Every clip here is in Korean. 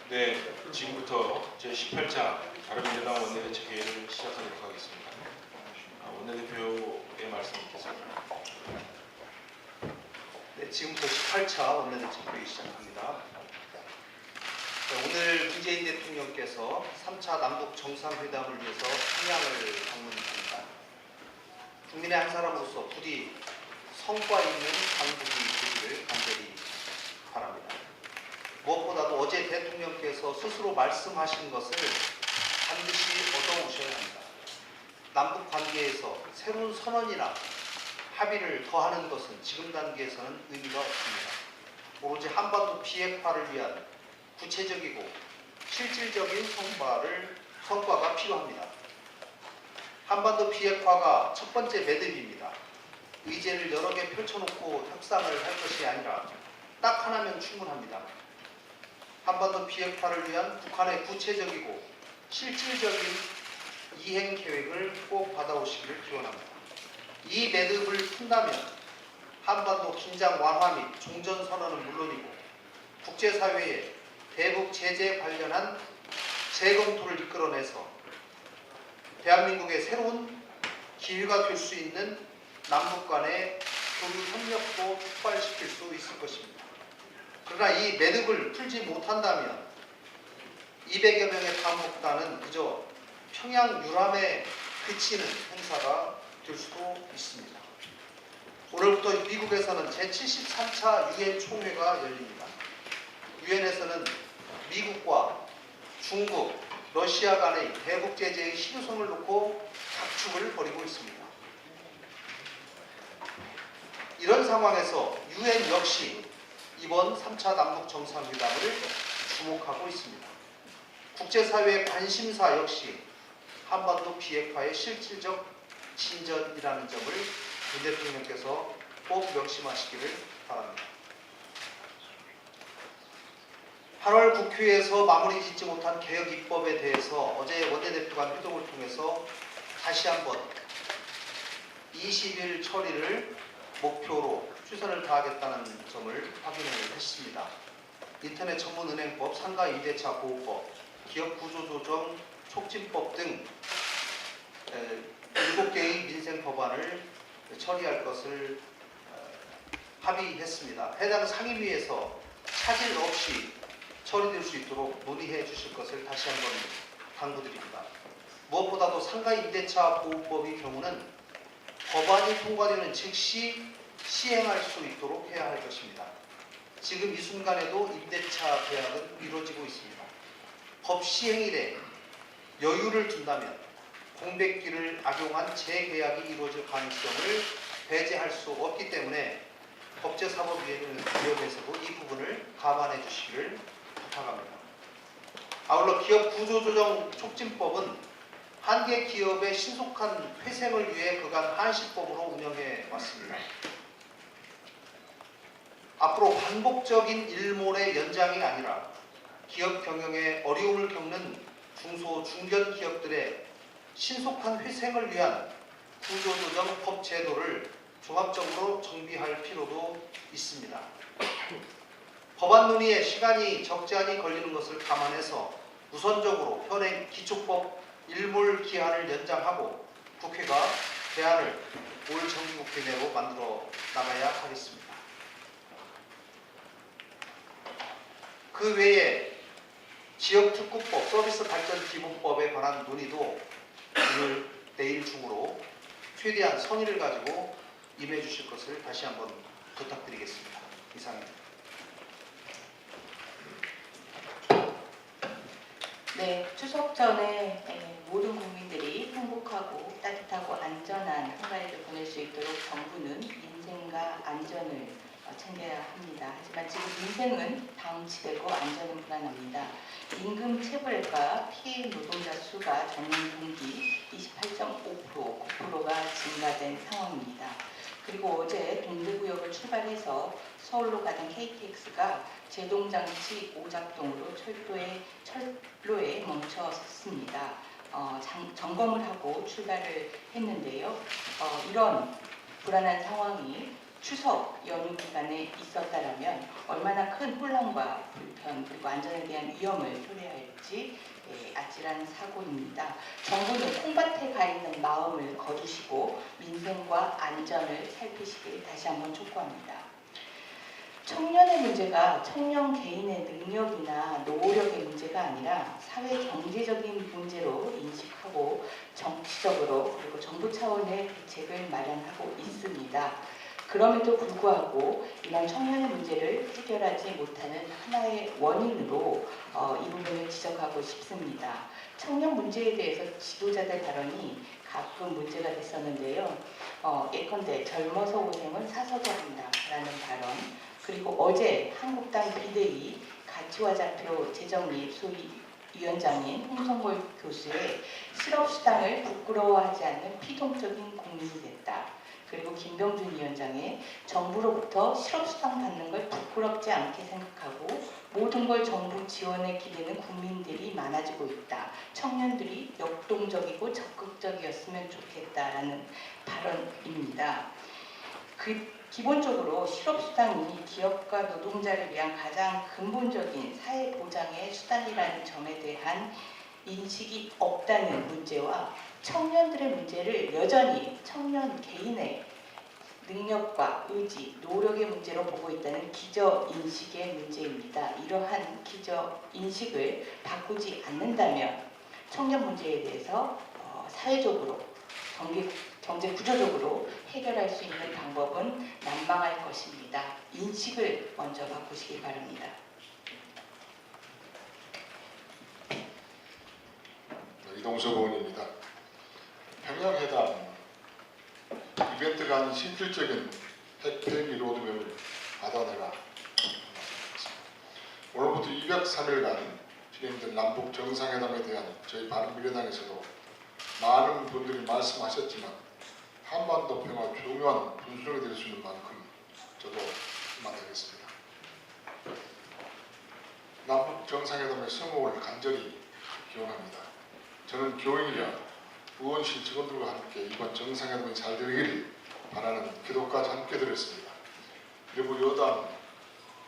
네, 지금부터 제18차 바른미래당 원내대책회의를 시작하도록 하겠습니다. 원내대표의 말씀 있겠습니다. 네, 지금부터 18차 원내대책회의 시작합니다. 오늘 문재인 대통령께서 3차 남북 정상회담을 위해서 평양을 방문합니다. 국민의 한 사람으로서 부디 성과 있는 방북이 되기를 간절히 바랍니다. 무엇보다도 어제 대통령께서 스스로 말씀하신 것을 반드시 얻어오셔야 합니다. 남북 관계에서 새로운 선언이나 합의를 더하는 것은 지금 단계에서는 의미가 없습니다. 오로지 한반도 비핵화를 위한 구체적이고 실질적인 성과가 필요합니다. 한반도 비핵화가 첫 번째 매듭입니다. 의제를 여러 개 펼쳐놓고 협상을 할 것이 아니라 딱 하나면 충분합니다. 한반도 비핵화를 위한 북한의 구체적이고 실질적인 이행 계획을 꼭 받아오시기를 기원합니다. 이 매듭을 푼다면 한반도 긴장 완화 및 종전 선언은 물론이고 국제사회에 대북 제재 관련한 재검토를 이끌어내서 대한민국의 새로운 기회가 될 수 있는 남북 간의 교류 협력도 촉발시킬 수 있을 것입니다. 그러나 이 매듭을 풀지 못한다면 200여 명의 당국단은 그저 평양 유람에 그치는 행사가 될 수도 있습니다. 오늘부터 미국에서는 제73차 유엔 총회가 열립니다. 유엔에서는 미국과 중국, 러시아 간의 대북 제재의 실효성을 놓고 각축을 벌이고 있습니다. 이런 상황에서 유엔 역시 이번 3차 남북 정상회담을 주목하고 있습니다. 국제사회의 관심사 역시 한반도 비핵화의 실질적 진전이라는 점을 문 대통령께서 꼭 명심하시기를 바랍니다. 8월 국회에서 마무리 짓지 못한 개혁 입법에 대해서 어제 원내대표 간 회동을 통해서 다시 한번 20일 처리를 목표로 최선을 다하겠다는 점을 확인을 했습니다. 인터넷 전문은행법, 상가 임대차 보호법, 기업 구조조정 촉진법 등 7개의 민생 법안을 처리할 것을 합의했습니다. 해당 상임위에서 차질 없이 처리될 수 있도록 논의해 주실 것을 다시 한번 당부드립니다. 무엇보다도 상가 임대차 보호법의 경우는 법안이 통과되는 즉시 시행할 수 있도록 해야 할 것입니다. 지금 이 순간에도 임대차 계약은 이루어지고 있습니다. 법 시행일에 여유를 둔다면 공백기를 악용한 재계약이 이루어질 가능성을 배제할 수 없기 때문에 법제사법위원회에서도 이 부분을 감안해 주시기를 부탁합니다. 아울러 기업 구조조정 촉진법은 한계 기업의 신속한 회생을 위해 그간 한시법으로 운영해 왔습니다. 앞으로 반복적인 일몰의 연장이 아니라 기업 경영에 어려움을 겪는 중소 중견 기업들의 신속한 회생을 위한 구조조정 법 제도를 종합적으로 정비할 필요도 있습니다. 법안 논의에 시간이 적지 않이 걸리는 것을 감안해서 우선적으로 현행 기초법 일몰 기한을 연장하고 국회가 대안을 올 정기국회 내로 만들어 나가야 하겠습니다. 그 외에 지역특구법, 서비스발전기본법에 관한 논의도 오늘 내일 중으로 최대한 성의를 가지고 임해 주실 것을 다시 한번 부탁드리겠습니다. 이상입니다. 네, 추석 전에 모든 국민들이 행복하고 따뜻하고 안전한 한가위를 보낼 수 있도록 정부는 민생과 안전을 챙겨야 합니다. 하지만 지금 민생은 방치되고 안전은 불안합니다. 임금 체불과 피해 노동자 수가 전년 동기 28.5%, 9%가 증가된 상황입니다. 그리고 어제 동대구역을 출발해서 서울로 가는 KTX가 제동장치 오작동으로 철로에 멈춰 섰습니다. 점검을 하고 출발을 했는데요. 이런 불안한 상황이 추석 연휴 기간에 있었다라면 얼마나 큰 혼란과 불편 그리고 안전에 대한 위험을 초래할지 아찔한 사고입니다. 정부는 콩밭에 가 있는 마음을 거두시고 민생과 안전을 살피시길 다시 한번 촉구합니다. 청년의 문제가 청년 개인의 능력이나 노력의 문제가 아니라 사회 경제적인 문제로 인식하고 정치적으로 그리고 정부 차원의 대책을 마련하고 있습니다. 그럼에도 불구하고 이런 청년의 문제를 해결하지 못하는 하나의 원인으로 이 부분을 지적하고 싶습니다. 청년 문제에 대해서 지도자들 발언이 가끔 문제가 됐었는데요. 예컨대 젊어서 고생은 사서도 한다라는 발언, 그리고 어제 한국당 비대위 가치화좌표 재정립 소위 위원장인 홍성골 교수의 실업수당을 부끄러워하지 않는 피동적인 국민이 됐다. 그리고 김병준 위원장의 정부로부터 실업수당 받는 걸 부끄럽지 않게 생각하고 모든 걸 정부 지원에 기대는 국민들이 많아지고 있다. 청년들이 역동적이고 적극적이었으면 좋겠다라는 발언입니다. 기본적으로 실업수당이 기업과 노동자를 위한 가장 근본적인 사회보장의 수단이라는 점에 대한 인식이 없다는 문제와 청년들의 문제를 여전히 청년 개인의 능력과 의지, 노력의 문제로 보고 있다는 기저인식의 문제입니다. 이러한 기저인식을 바꾸지 않는다면 청년 문제에 대해서 사회적으로, 경제 구조적으로 해결할 수 있는 방법은 난망할 것입니다. 인식을 먼저 바꾸시기 바랍니다. 이동섭 의원입니다. 평양회담 이벤트가 아닌 실질적인 핵 폐기 로드맵을 받아내라. 오늘부터 203일간 진행된 남북 정상회담에 대한 저희 바른미래당에서도 많은 분들이 말씀하셨지만 한반도 평화 중요한 분수령이 될 수 있는 만큼 저도 희망하겠습니다. 남북 정상회담의 성공을 간절히 기원합니다. 저는 교인이라 의원실 직원들과 함께 이번 정상회담이 잘 되기를 바라는 기도까지 함께 드렸습니다. 그리고 여당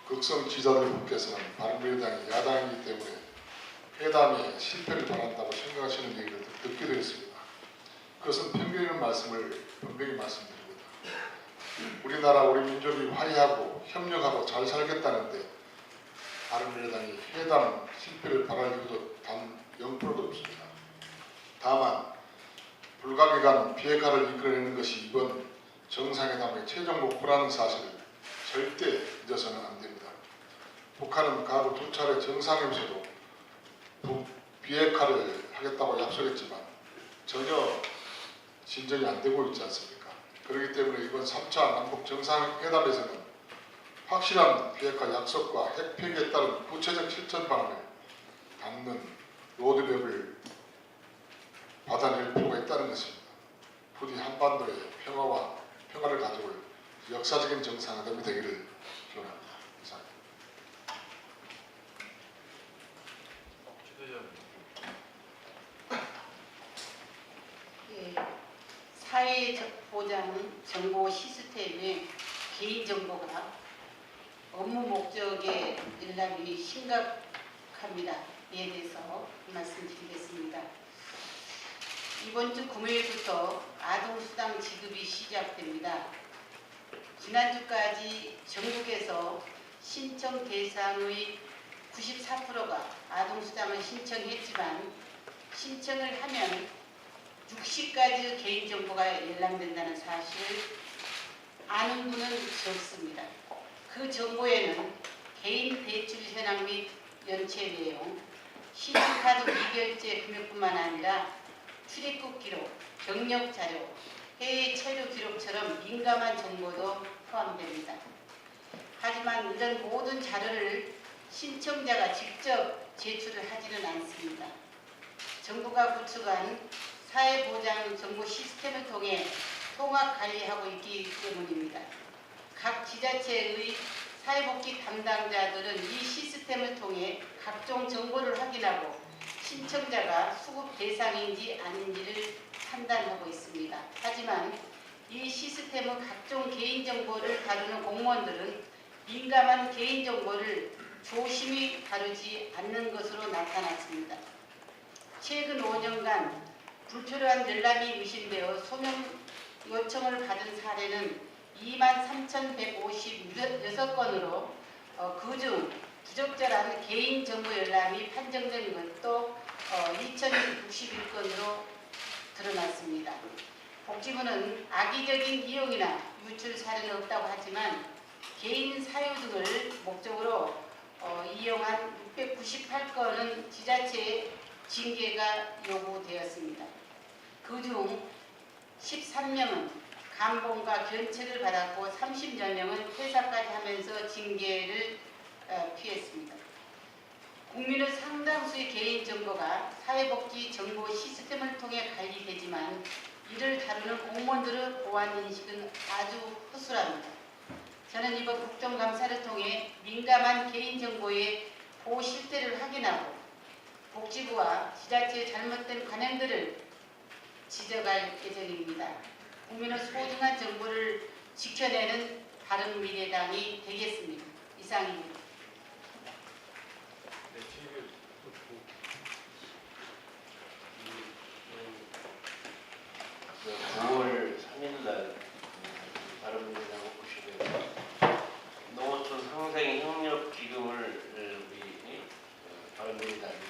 극성 지지자들께서는 바른미래당이 야당이기 때문에 회담의 실패를 바란다고 생각하시는 얘기를 듣기도 했습니다. 그것은 편견이라는 말씀을 분명히 말씀드립니다. 우리나라 우리 민족이 화해하고 협력하고 잘 살겠다는데 바른미래당이 회담 실패를 바랄 이유도 단 0%도 없습니다. 다만 불가기간 비핵화를 이끌어내는 것이 이번 정상회담의 최종 목표라는 사실을 절대 잊어서는 안 됩니다. 북한은 과거 2차례 정상회담에서도 비핵화를 하겠다고 약속했지만 전혀 진전이 안 되고 있지 않습니까? 그렇기 때문에 이번 3차 남북 정상회담에서는 확실한 비핵화 약속과 핵 폐기에 따른 구체적 실천 방안을 담는 로드맵을 받아낼 필요가 있다는 것입니다. 부디 한반도의 평화를 가져올 역사적인 정상회담이 되기를 기원합니다. 감사합니다. 사회보장 정보 시스템의 개인정보가 업무 목적의 일람이 심각합니다. 이에 대해서 말씀드리겠습니다. 이번 주 금요일부터 아동수당 지급이 시작됩니다. 지난주까지 전국에서 신청 대상의 94%가 아동수당을 신청했지만 신청을 하면 60가지 개인정보가 열람된다는 사실을 아는 분은 적습니다. 그 정보에는 개인 대출 현황 및 연체 내용, 신용카드 미결제 금액뿐만 아니라 출입국 기록, 경력 자료, 해외 체류 기록처럼 민감한 정보도 포함됩니다. 하지만 이런 모든 자료를 신청자가 직접 제출을 하지는 않습니다. 정부가 구축한 사회보장 정보 시스템을 통해 통합 관리하고 있기 때문입니다. 각 지자체의 사회복지 담당자들은 이 시스템을 통해 각종 정보를 확인하고 신청자가 수급 대상인지 아닌지를 판단하고 있습니다. 하지만 이 시스템은 각종 개인정보를 다루는 공무원들은 민감한 개인정보를 조심히 다루지 않는 것으로 나타났습니다. 최근 5년간 불필요한 열람이 의심되어 소명 요청을 받은 사례는 23,156건으로 그중 부적절한 개인정보 열람이 판정된 것도 2,061건으로 드러났습니다. 복지부는 악의적인 이용이나 유출 사례는 없다고 하지만 개인 사유 등을 목적으로 이용한 698건은 지자체에 징계가 요구되었습니다. 그중 13명은 감봉과 견책을 받았고 30여 명은 퇴사까지 하면서 징계를 피했습니다. 국민의 상당수의 개인정보가 사회복지 정보 시스템을 통해 관리되지만 이를 다루는 공무원들의 보안인식은 아주 허술합니다. 저는 이번 국정감사를 통해 민감한 개인정보의 보호 실태를 확인하고 복지부와 지자체의 잘못된 관행들을 지적할 예정입니다. 국민의 소중한 정보를 지켜내는 바른미래당이 되겠습니다. 이상입니다. 네, 그 9월 3일날 바른미래당 오시고요. 농어촌 상생협력기금을 우리 바른미래당이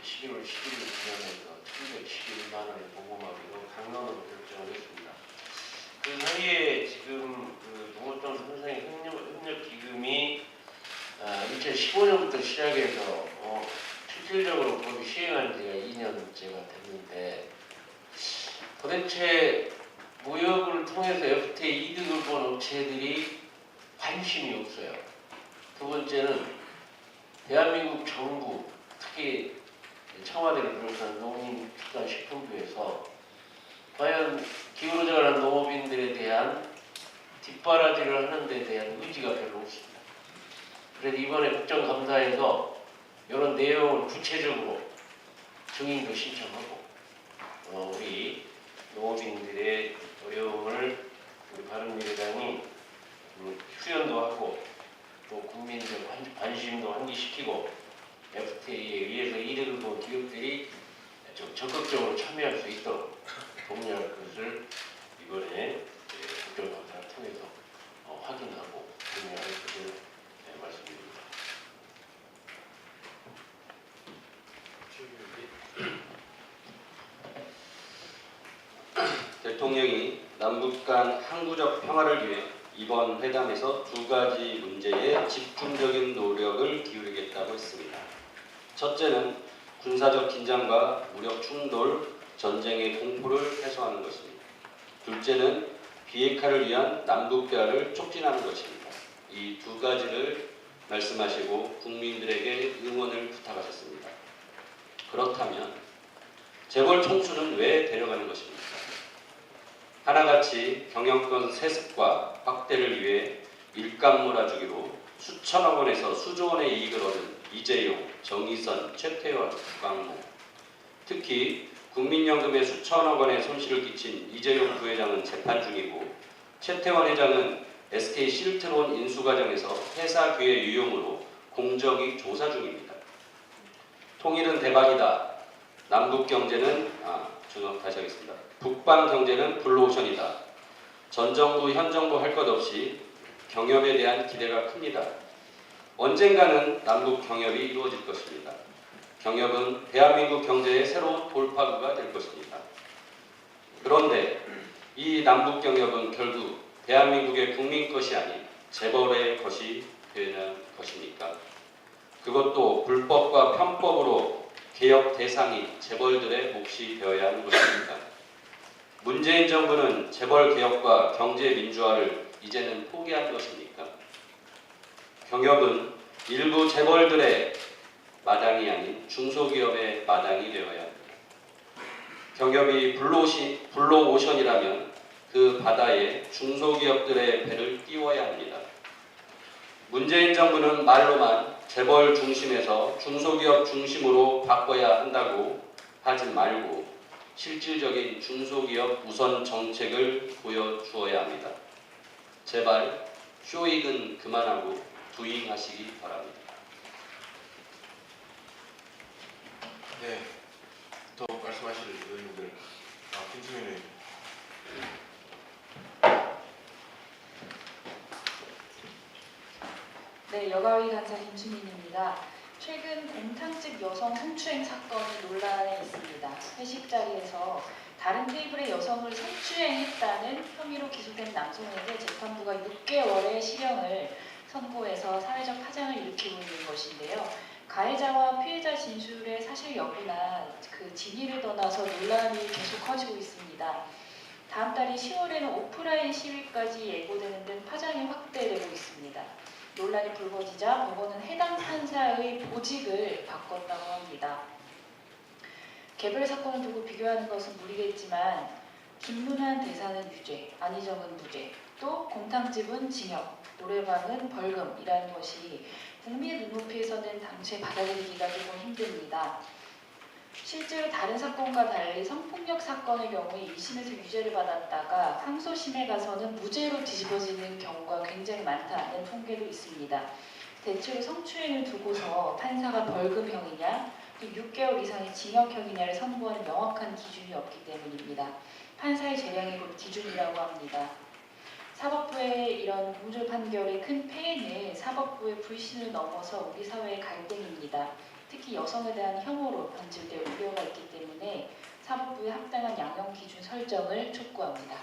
12월 11일 기념해서 1,111만 원을 보고마비로 강론으로 결정을 했습니다. 그 사이에 지금 그 농어촌 상생협력기금이 2015년부터 시작해서 실질적으로 법이 시행한 지가 2년째가 됐는데 도대체 무역을 통해서 FTA 이득을 본 업체들이 관심이 없어요. 두 번째는 대한민국 정부, 특히 청와대를 비롯한 농림축산식품부에서 과연 기울어져가는 농업인들에 대한 뒷바라지를 하는 데 대한 의지가 별로 없습니다. 그래서 이번에 국정감사에서 이런 내용을 구체적으로 증인도 신청하고 우리 농업인들의 어려움을 우리 바른미래당이 수련도 하고 또 국민들 관심도 환기시키고 FTA에 의해서 이득을 본 기업들이 좀 적극적으로 참여할 수 있도록 독려할 것을 이번에 국정감사를 통해서 확인하고 독려할 것을 말씀드립니다. 대통령이 남북 간 항구적 평화를 위해 이번 회담에서 두 가지 문제에 집중적인 노력을 기울이겠다고 했습니다. 첫째는 군사적 긴장과 무력 충돌, 전쟁의 공포를 해소하는 것입니다. 둘째는 비핵화를 위한 남북 대화를 촉진하는 것입니다. 이 두 가지를 말씀하시고 국민들에게 응원을 부탁하셨습니다. 그렇다면 재벌 총수는 왜 데려가는 것입니까? 하나같이 경영권 세습과 확대를 위해 일감 몰아주기로 수천억 원에서 수조 원의 이익을 얻은 이재용, 정의선, 최태원, 국방모, 특히 국민연금에 수천억 원의 손실을 끼친 이재용 부회장은 재판 중이고 최태원 회장은 SK 실트론 인수 과정에서 회사 기회 유용으로 공정위 조사 중입니다. 통일은 대박이다. 남북 경제는 다시 하겠습니다. 북방 경제는 블루오션이다. 전 정부, 현 정부 할 것 없이 경협에 대한 기대가 큽니다. 언젠가는 남북 경협이 이루어질 것입니다. 경협은 대한민국 경제의 새로운 돌파구가 될 것입니다. 그런데 이 남북 경협은 결국 대한민국의 국민 것이 아닌 재벌의 것이 되는 것입니까? 그것도 불법과 편법으로 개혁 대상이 재벌들의 몫이 되어야 하는 것입니까? 문재인 정부는 재벌 개혁과 경제 민주화를 이제는 포기한 것입니까? 경협은 일부 재벌들의 마당이 아닌 중소기업의 마당이 되어야 합니다. 경협이 블루오션이라면 그 바다에 중소기업들의 배를 띄워야 합니다. 문재인 정부는 말로만 재벌 중심에서 중소기업 중심으로 바꿔야 한다고 하지 말고 실질적인 중소기업 우선 정책을 보여주어야 합니다. 제발 쇼잉은 그만하고 두잉 하시기 바랍니다. 네, 또 말씀하실 의원님들, 김수민 의원님. 네, 여가위 간사 김수민입니다. 최근 공탕집 여성 성추행 사건이 논란에 있습니다. 회식 자리에서 다른 테이블의 여성을 성추행했다는 혐의로 기소된 남성에게 재판부가 6개월의 실형을 선고해서 사회적 파장을 일으키고 있는 것인데요. 가해자와 피해자 진술의 사실 여부나 그 진위를 떠나서 논란이 계속 커지고 있습니다. 다음 달인 10월에는 오프라인 시위까지 예고되는 등 파장이 확대되고 있습니다. 논란이 불거지자 법원은 해당 판사의 보직을 바꿨다고 합니다. 개별 사건을 두고 비교하는 것은 무리겠지만 김문환 대사는 유죄, 안희정은 무죄, 또 공탕집은 징역, 노래방은 벌금이라는 것이 국민의 눈높이에서는 당최 받아들이기가 조금 힘듭니다. 실제로 다른 사건과 달리 성폭력 사건의 경우에 1심에서 유죄를 받았다가 항소심에 가서는 무죄로 뒤집어지는 경우가 굉장히 많다는 통계도 있습니다. 대체로 성추행을 두고서 판사가 벌금형이냐 또 6개월 이상의 징역형이냐를 선고하는 명확한 기준이 없기 때문입니다. 판사의 재량이 곧 기준이라고 합니다. 사법부의 이런 무죄 판결의 큰 폐해는 사법부의 불신을 넘어서 우리 사회의 갈등입니다. 특히 여성에 대한 혐오로 변질될 우려가 있기 때문에 사법부의 합당한 양형 기준 설정을 촉구합니다.